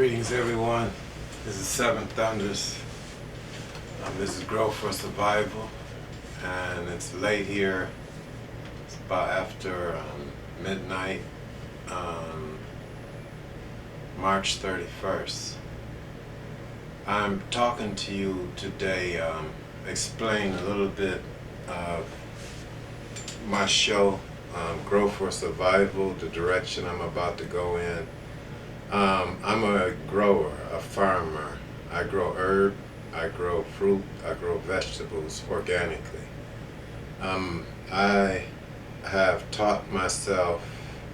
Greetings, everyone. This is Seven Thunders. This is Grow for Survival, and it's late here. It's about after midnight, March 31st. I'm talking to you today, explain a little bit of my show, Grow for Survival, the direction I'm about to go in. I'm a grower, a farmer. I grow herb, I grow fruit, I grow vegetables organically. I have taught myself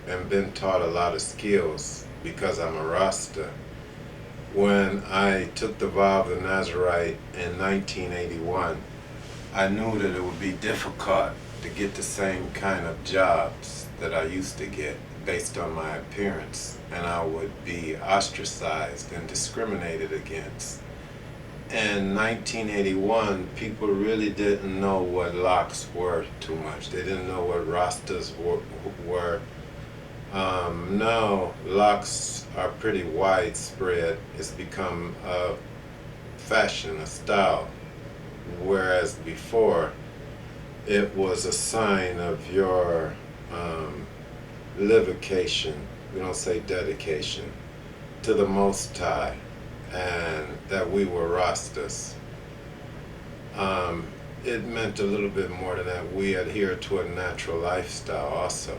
and been taught a lot of skills because I'm a Rasta. When I took the vow of the Nazarite in 1981, I knew that it would be difficult to get the same kind of jobs that I used to get based on my appearance, and I would be ostracized and discriminated against. In 1981, people really didn't know what locks were too much. They didn't know what Rastas were. Now, locks are pretty widespread. It's become a fashion, a style, whereas before, it was a sign of your livocation, we don't say dedication, to the Most High, and that we were Rastas. It meant a little bit more than that. We adhere to a natural lifestyle also.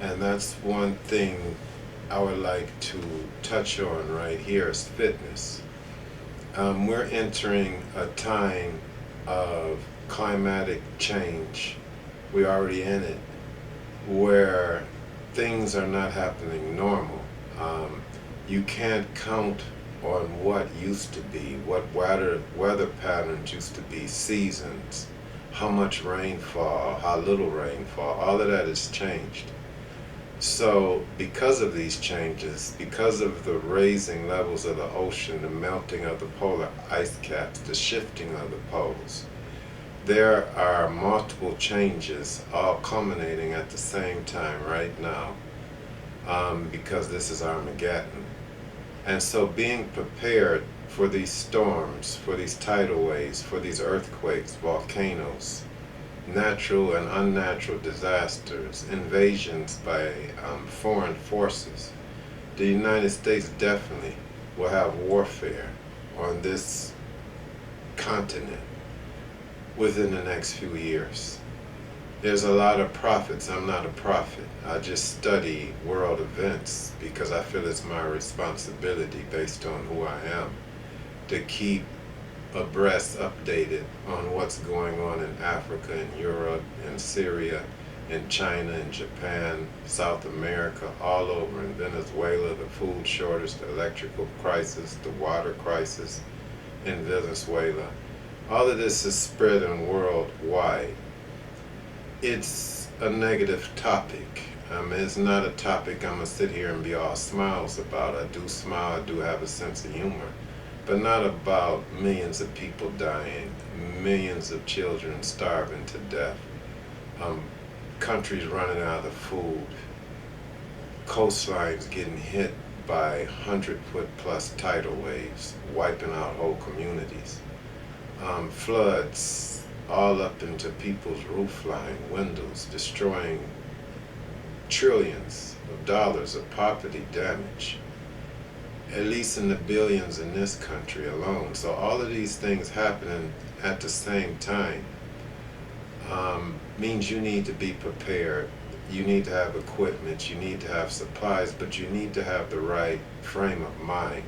And that's one thing I would like to touch on right here is fitness. We're entering a time of climatic change. We're already in it, where things are not happening normal. You can't count on what used to be, what weather patterns used to be, seasons, how much rainfall, how little rainfall, all of that has changed. So because of these changes, because of the raising levels of the ocean, the melting of the polar ice caps, the shifting of the poles, there are multiple changes all culminating at the same time right now, because this is Armageddon. And so being prepared for these storms, for these tidal waves, for these earthquakes, volcanoes, natural and unnatural disasters, invasions by foreign forces, the United States definitely will have warfare on this continent within the next few years. There's a lot of prophets. I'm not a prophet. I just study world events because I feel it's my responsibility based on who I am to keep abreast, updated on what's going on in Africa, in Europe, in Syria, in China, in Japan, South America, all over, in Venezuela, the food shortage, the electrical crisis, the water crisis in Venezuela. All of this is spreading worldwide. It's a negative topic. It's not a topic I'm going to sit here and be all smiles about. I do smile, I do have a sense of humor, but not about millions of people dying, millions of children starving to death, countries running out of food, coastlines getting hit by 100-foot plus tidal waves, wiping out whole communities. Floods all up into people's roofline, windows, destroying trillions of dollars of property damage, at least in the billions in this country alone. So all of these things happening at the same time means you need to be prepared. You need to have equipment, you need to have supplies, but you need to have the right frame of mind,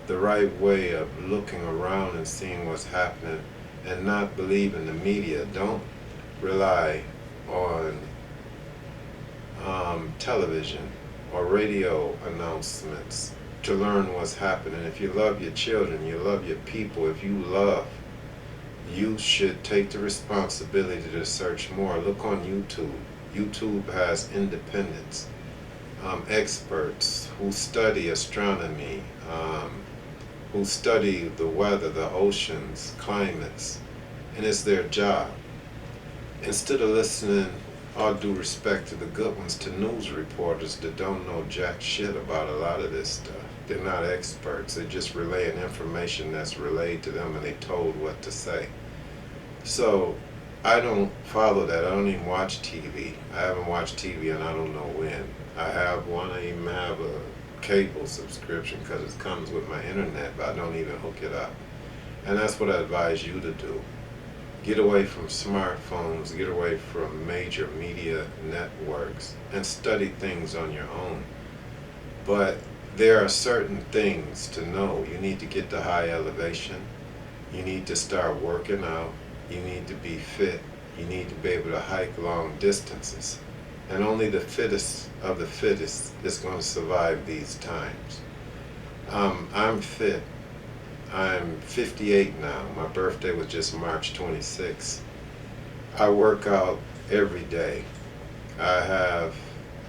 the right way of looking around and seeing what's happening and not believing the media. Don't rely on television or radio announcements to learn what's happening. If you love your children, you love your people, if you love, you should take the responsibility to search more. Look on YouTube. YouTube has independents, experts who study astronomy, who study the weather, the oceans, climates, and it's their job. Instead of listening, all due respect to the good ones, to news reporters that don't know jack shit about a lot of this stuff. They're not experts. They're just relaying information that's relayed to them and they told what to say. So I don't follow that. I don't even watch TV. I haven't watched TV and I don't know when. I have one. I even have a cable subscription because it comes with my internet, but I don't even hook it up. And that's what I advise you to do. Get away from smartphones, get away from major media networks, and study things on your own. But there are certain things to know. You need to get to high elevation. You need to start working out. You need to be fit. You need to be able to hike long distances. And only the fittest of the fittest is going to survive these times. I'm fit. I'm 58 now. My birthday was just March 26th. I work out every day. I have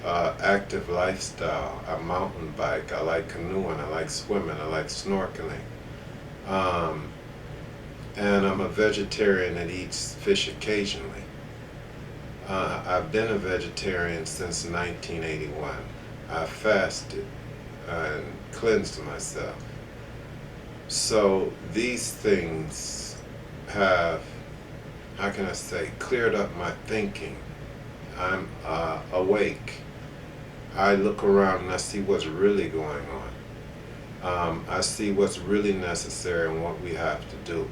active lifestyle. I mountain bike. I like canoeing. I like swimming. I like snorkeling. And I'm a vegetarian that eats fish occasionally. I've been a vegetarian since 1981. I fasted and cleansed myself. So these things have, how can I say, cleared up my thinking. I'm awake. I look around and I see what's really going on. I see what's really necessary and what we have to do.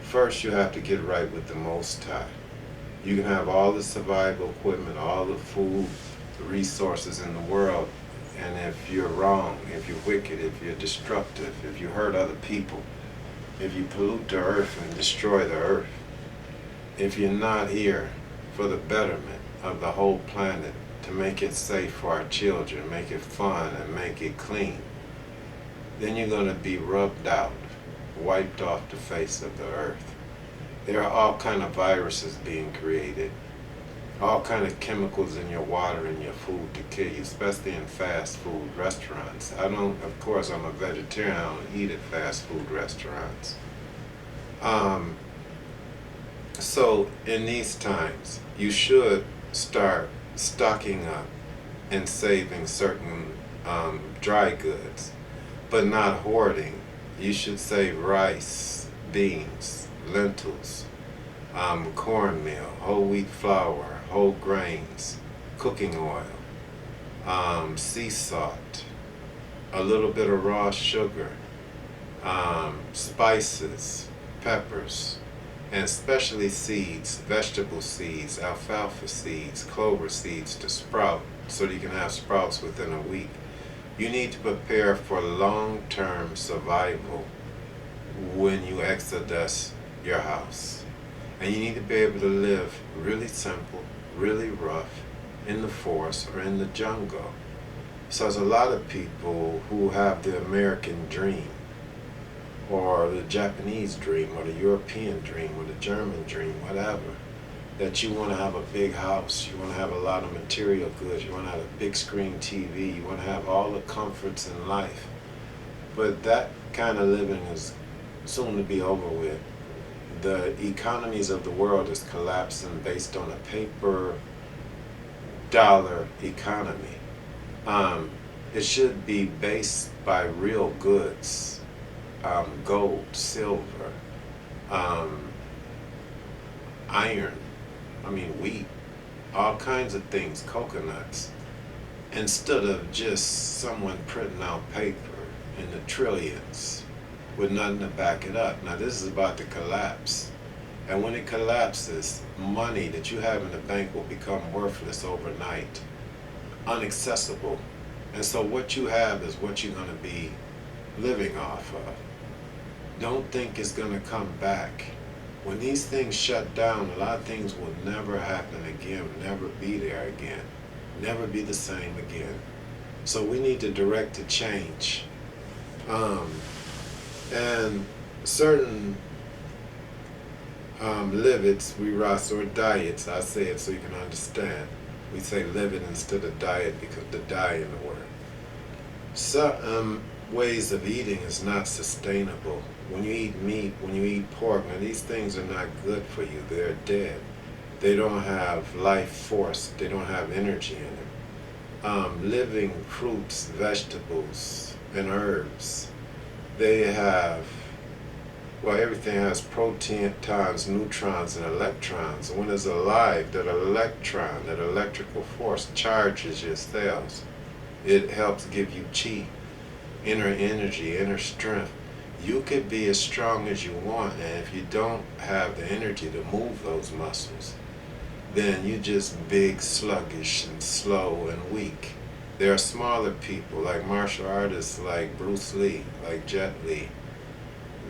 First, you have to get right with the Most High. You can have all the survival equipment, all the food, the resources in the world, and if you're wrong, if you're wicked, if you're destructive, if you hurt other people, if you pollute the earth and destroy the earth, if you're not here for the betterment of the whole planet, to make it safe for our children, make it fun and make it clean, then you're going to be rubbed out, wiped off the face of the earth. There are all kind of viruses being created, all kind of chemicals in your water and your food to kill you, especially in fast food restaurants. Of course, I'm a vegetarian, I don't eat at fast food restaurants. So in these times, you should start stocking up and saving certain dry goods, but not hoarding. You should save rice, beans, lentils, cornmeal, whole wheat flour, whole grains, cooking oil, sea salt, a little bit of raw sugar, spices, peppers, and especially seeds, vegetable seeds, alfalfa seeds, clover seeds to sprout so that you can have sprouts within a week. You need to prepare for long-term survival when you exodus your house. And you need to be able to live really simple, really rough, in the forest or in the jungle. So there's a lot of people who have the American dream, or the Japanese dream, or the European dream, or the German dream, whatever, that you want to have a big house, you want to have a lot of material goods, you want to have a big screen TV, you want to have all the comforts in life. But that kind of living is soon to be over with. The economies of the world is collapsing based on a paper dollar economy. It should be based by real goods, gold, silver, iron, wheat, all kinds of things, coconuts, instead of just someone printing out paper in the trillions with nothing to back it up. Now this is about to collapse. And when it collapses, money that you have in the bank will become worthless overnight, inaccessible. And so what you have is what you're going to be living off of. Don't think it's going to come back. When these things shut down, a lot of things will never happen again, never be there again, never be the same again. So we need to direct a change. And certain livids, or diets, I say it so you can understand. We say livid instead of diet because the die in the word. Some ways of eating is not sustainable. When you eat meat, when you eat pork, now these things are not good for you. They're dead. They don't have life force. They don't have energy in them. living fruits, vegetables, and herbs. They have, well, everything has protons, neutrons, and electrons. When it's alive, that electron, that electrical force charges your cells. It helps give you chi, inner energy, inner strength. You could be as strong as you want, and if you don't have the energy to move those muscles, then you're just big, sluggish, and slow and weak. There are smaller people, like martial artists like Bruce Lee, like Jet Li,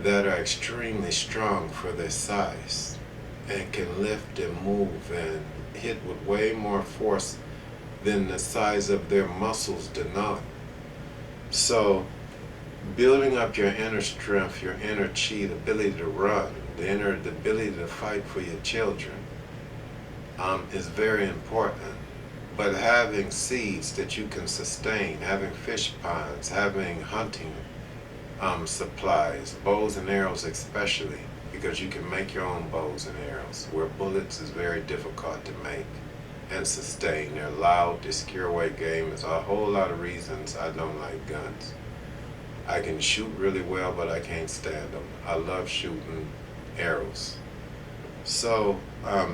that are extremely strong for their size and can lift and move and hit with way more force than the size of their muscles denote. So, building up your inner strength, your inner chi, the ability to run, the ability to fight for your children, is very important. But having seeds that you can sustain, having fish ponds, having hunting supplies, bows and arrows especially, because you can make your own bows and arrows, where bullets is very difficult to make and sustain. They're loud, they scare away game. There's a whole lot of reasons I don't like guns. I can shoot really well, but I can't stand them. I love shooting arrows. So,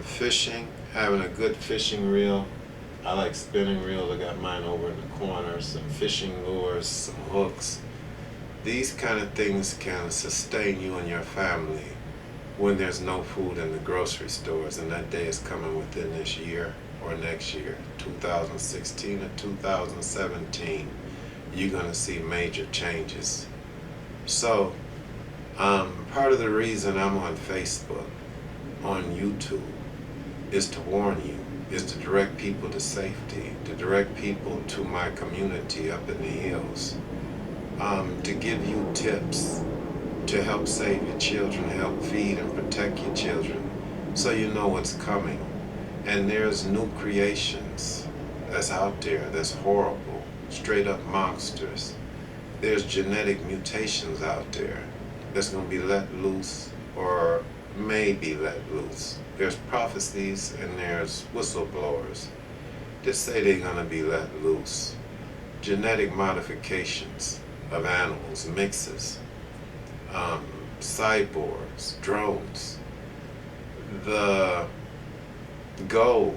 fishing, having a good fishing reel. I like spinning reels. I got mine over in the corner. Some fishing lures, some hooks. These kind of things can sustain you and your family when there's no food in the grocery stores, and that day is coming within this year or next year, 2016 or 2017. You're going to see major changes. So, part of the reason I'm on Facebook, on YouTube, is to warn you, is to direct people to safety, to direct people to my community up in the hills, to give you tips to help save your children, help feed and protect your children, so you know what's coming. And there's new creations that's out there that's horrible, straight up monsters. There's genetic mutations out there that's going to be let loose or may be let loose. There's prophecies and there's whistleblowers that say they're going to be let loose. Genetic modifications of animals, mixes, cyborgs, drones. The goal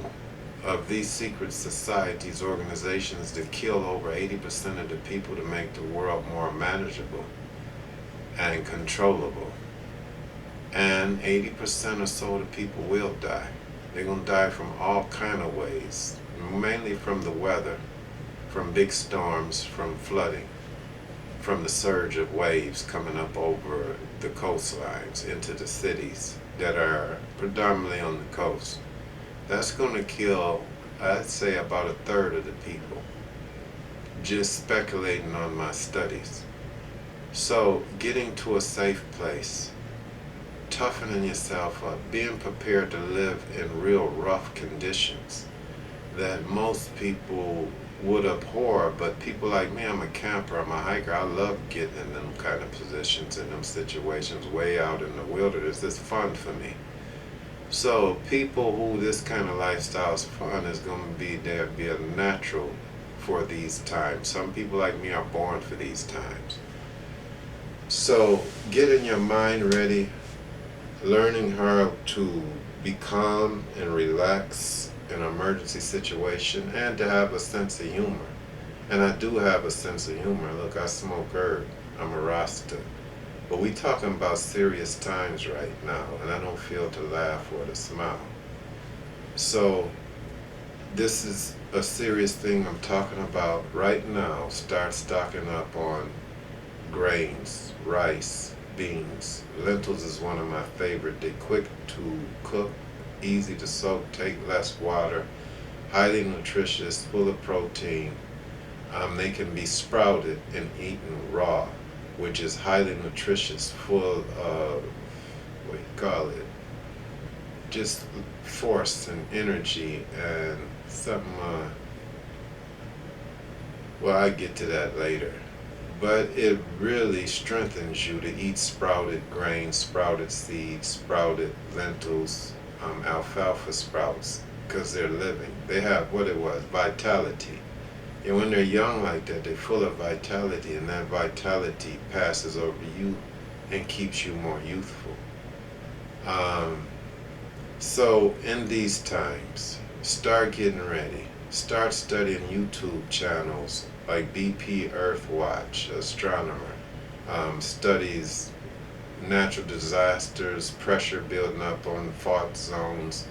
of these secret societies, organizations, to kill over 80% of the people to make the world more manageable and controllable. And 80% or so of the people will die. They're going to die from all kind of ways, mainly from the weather, from big storms, from flooding, from the surge of waves coming up over the coastlines into the cities that are predominantly on the coast. That's going to kill, I'd say, about a third of the people, just speculating on my studies. So, getting to a safe place, toughening yourself up, being prepared to live in real rough conditions that most people would abhor, but people like me, I'm a camper, I'm a hiker, I love getting in them kind of positions, in them situations, way out in the wilderness. It's fun for me. So people who this kind of lifestyle is fun is going to be there, be a natural for these times. Some people like me are born for these times. So getting your mind ready, learning how to be calm and relax in an emergency situation, and to have a sense of humor. And I do have a sense of humor. Look, I smoke herb. I'm a Rasta. But we talking about serious times right now, and I don't feel to laugh or to smile. So this is a serious thing I'm talking about right now. Start stocking up on grains, rice, beans. Lentils is one of my favorite. They're quick to cook, easy to soak, take less water, highly nutritious, full of protein. They can be sprouted and eaten raw, which is highly nutritious, full of, what do you call it, just force and energy and something, well, I get to that later. But it really strengthens you to eat sprouted grains, sprouted seeds, sprouted lentils, alfalfa sprouts, because they're living. They have what it was, vitality. And when they're young like that, they're full of vitality, and that vitality passes over you and keeps you more youthful. Um, so in these times, start getting ready. Start studying YouTube channels like BP Earthwatch, astronomer, studies natural disasters, pressure building up on the fault zones,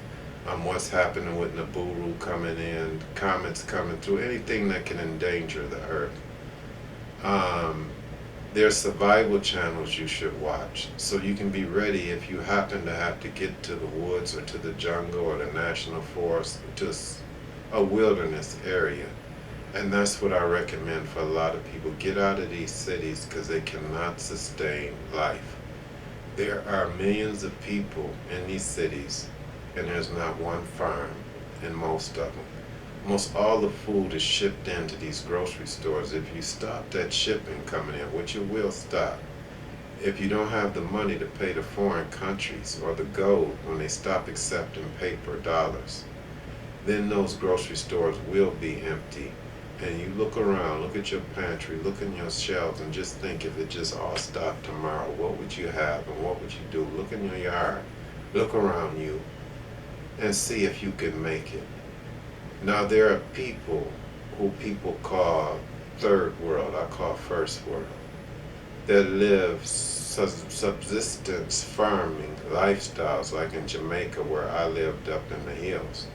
what's happening with Nibiru coming in, comets coming through, anything that can endanger the earth. Um, there's survival channels you should watch so you can be ready if you happen to have to get to the woods or to the jungle or the national forest, to a wilderness area. And that's what I recommend for a lot of people. Get out of these cities because they cannot sustain life. There are millions of people in these cities, and there's not one farm in most of them. Most all the food is shipped into these grocery stores. If you stop that shipping coming in, which it will stop, if you don't have the money to pay the foreign countries or the gold when they stop accepting paper dollars, then those grocery stores will be empty. And you look around, look at your pantry, look in your shelves, and just think if it just all stopped tomorrow, what would you have and what would you do? Look in your yard, look around you, and see if you can make it. Now there are people who people call third world, I call first world, that live subsistence farming lifestyles like in Jamaica where I lived up in the hills.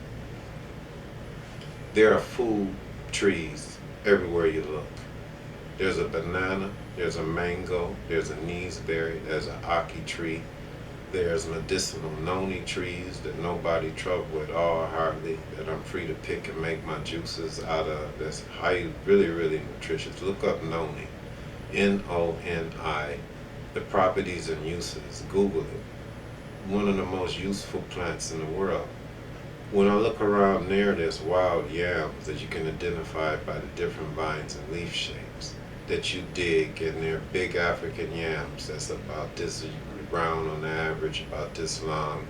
There are food trees everywhere you look. There's a banana, there's a mango, there's a neeseberry, there's an ackee tree, there's medicinal noni trees that nobody trouble with all hardly, that I'm free to pick and make my juices out of. That's high, really, really nutritious. Look up noni, N-O-N-I, the properties and uses. Google it. One of the most useful plants in the world. When I look around there, there's wild yams that you can identify by the different vines and leaf shapes that you dig, and they're big African yams that's about this round on the average, about this long,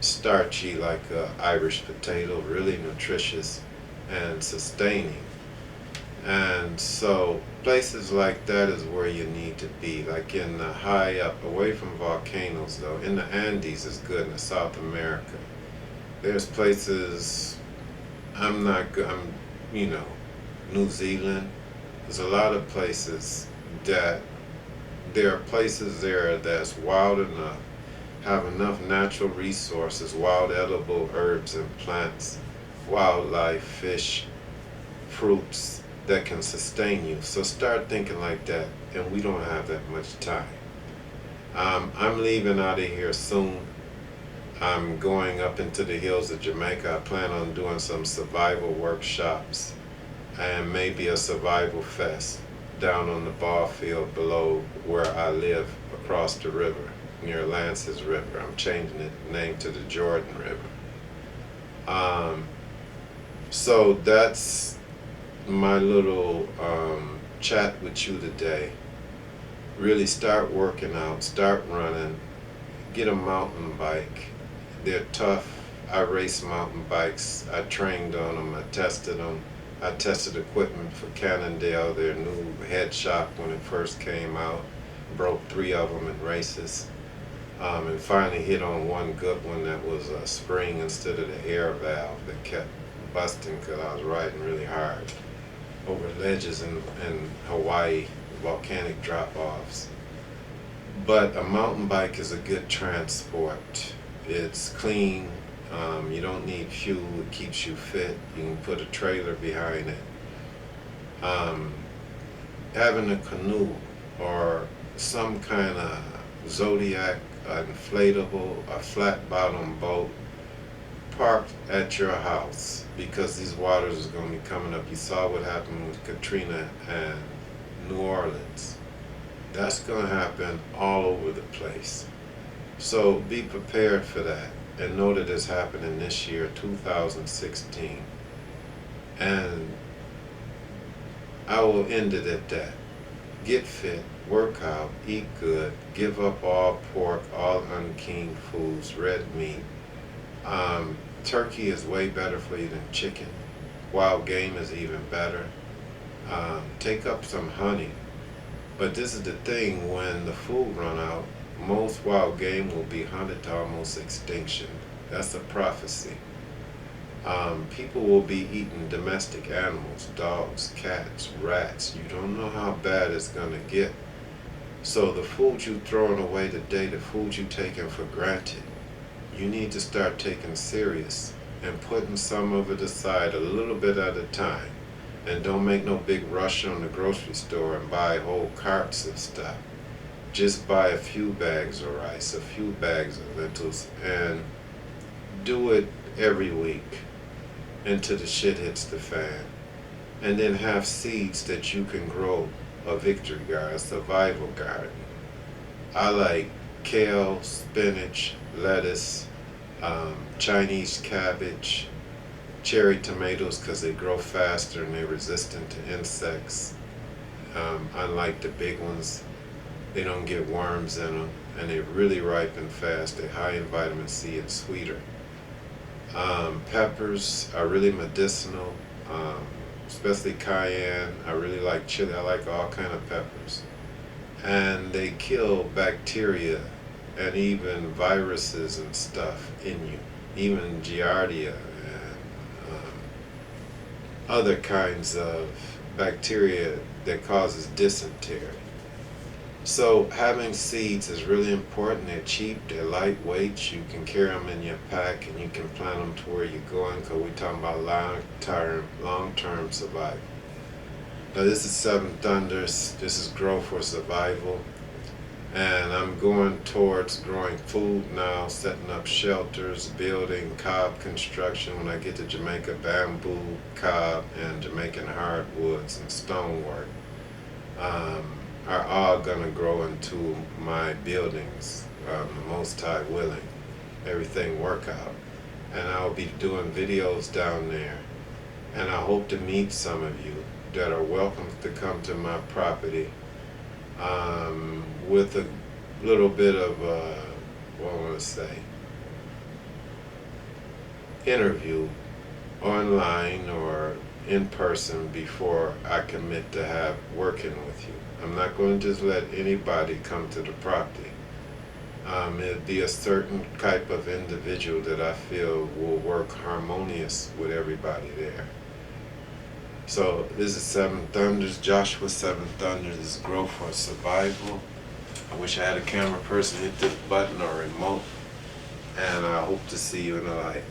starchy like an Irish potato, really nutritious and sustaining. And so places like that is where you need to be, like in the high up, away from volcanoes though. In the Andes is good in South America. There's places, New Zealand. There's a lot of places that, there are places there that's wild enough, have enough natural resources, wild edible herbs and plants, wildlife, fish, fruits that can sustain you. So start thinking like that, and we don't have that much time. I'm leaving out of here soon. I'm going up into the hills of Jamaica. I plan on doing some survival workshops and maybe a survival fest down on the ball field below where I live across the river, near Lance's River. I'm changing the name to the Jordan River. So that's my little chat with you today. Really start working out, start running, get a mountain bike. They're tough. I race mountain bikes. I trained on them. I tested them. I tested equipment for Cannondale, their new head shop when it first came out. Broke 3 of them in races. And finally hit on one good one that was a spring instead of the air valve that kept busting because I was riding really hard over ledges in Hawaii, volcanic drop-offs. But a mountain bike is a good transport. It's clean, you don't need fuel, it keeps you fit, you can put a trailer behind it. Having a canoe or some kind of Zodiac, inflatable, a flat bottom boat parked at your house, because these waters is going to be coming up. You saw what happened with Katrina and New Orleans. That's going to happen all over the place. So be prepared for that and know that it's happening this year, 2016. And I will end it at that. Get fit, work out, eat good, give up all pork, all unclean foods, red meat. Turkey is way better for you than chicken. Wild game is even better. Take up some honey. But this is the thing, when the food run out, most wild game will be hunted to almost extinction. That's a prophecy. People will be eating domestic animals, dogs, cats, rats. You don't know how bad it's going to get. So the food you throwing away today, the food you taking for granted, you need to start taking serious and putting some of it aside a little bit at a time. And don't make no big rush on the grocery store and buy whole carts of stuff. Just buy a few bags of rice, a few bags of lentils, and do it every week until the shit hits the fan. And then have seeds that you can grow a victory garden, a survival garden. I like kale, spinach, lettuce, Chinese cabbage, cherry tomatoes because they grow faster and they're resistant to insects. Unlike the big ones, they don't get worms in them, and they really ripen fast. They're high in vitamin C and sweeter. Peppers are really medicinal, especially cayenne. I really like chili. I like all kind of peppers. And they kill bacteria and even viruses and stuff in you, even giardia and other kinds of bacteria that causes dysentery. So having seeds is really important. They're cheap, they're lightweight, you can carry them in your pack, and you can plant them to where you're going, because we're talking about long-term survival. Now this is Seven Thunders, this is Grow for Survival, and I'm going towards growing food now, setting up shelters, building cob construction. When I get to Jamaica, bamboo, cob, and Jamaican hardwoods and stonework are all going to grow into my buildings, the Most High willing, everything work out. And I'll be doing videos down there, and I hope to meet some of you that are welcome to come to my property with a little bit of, what I want to say, interview online or in person before I commit to have working with you. I'm not going to just let anybody come to the property. It'd be a certain type of individual that I feel will work harmonious with everybody there. So this is Seven Thunders, Joshua Seven Thunders. This is Grow for Survival. I wish I had a camera person hit this button or remote, and I hope to see you in the light.